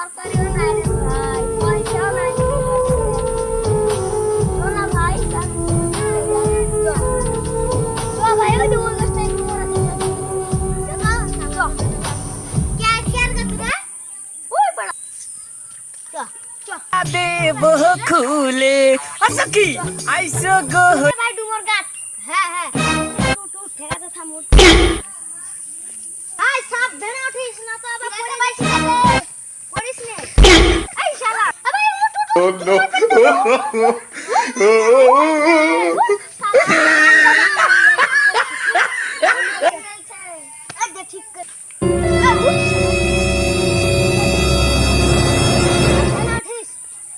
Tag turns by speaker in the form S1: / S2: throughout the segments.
S1: তরকারিও নাই রে ভাই, পয়সাও নাই রে শোনা ভাই, ভাই ওই যে ওই গাছটা একটু মোড়া দিয়ে
S2: দেব খুলে আচ্ছা কি আইসো গো
S1: ভাই ডুমর গাছ। হ্যাঁ হ্যাঁ ঠেকাতে থামো। আই সাবধানে উঠিস না তো আবার পড়ে যাইস না রে। পড়িস নে এই শালা আবার
S3: Oh no!
S1: ঠিক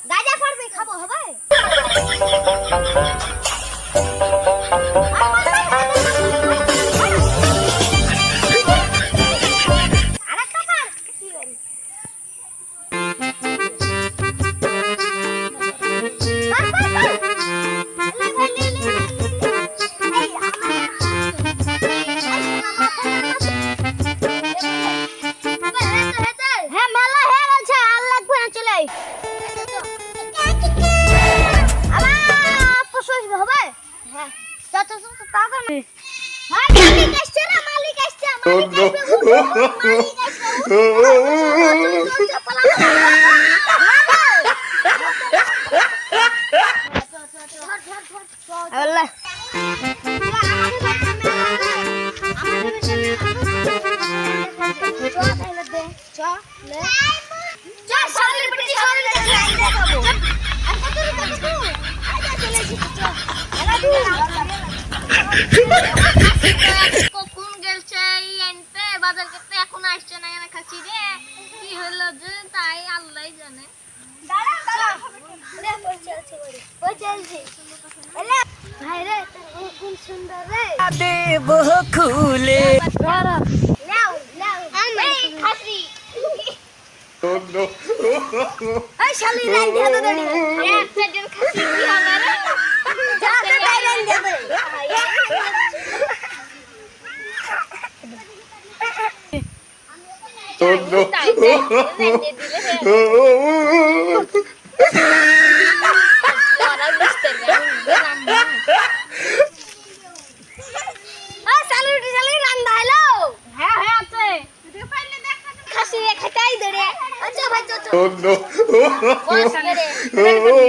S1: গাজা পড়বে খাবো হবে
S3: Oh no!
S1: Allah. কখন গেলছে এনতে বাজার করতে এখন আসছে না এনে খাচ্ছি রে কি হলো যে তাই আল্লাহই জানে ভাই রে কোন সুন্দর রে
S2: দেব খুলে
S1: নাও নাও এই খাসি
S3: Oh no!
S1: এই শালি রাই দে দে একটা দিন খাসি কি হবে রে যা তা তাই রাই দেবে
S3: Oh no! Oh no! Oh no! Oh no!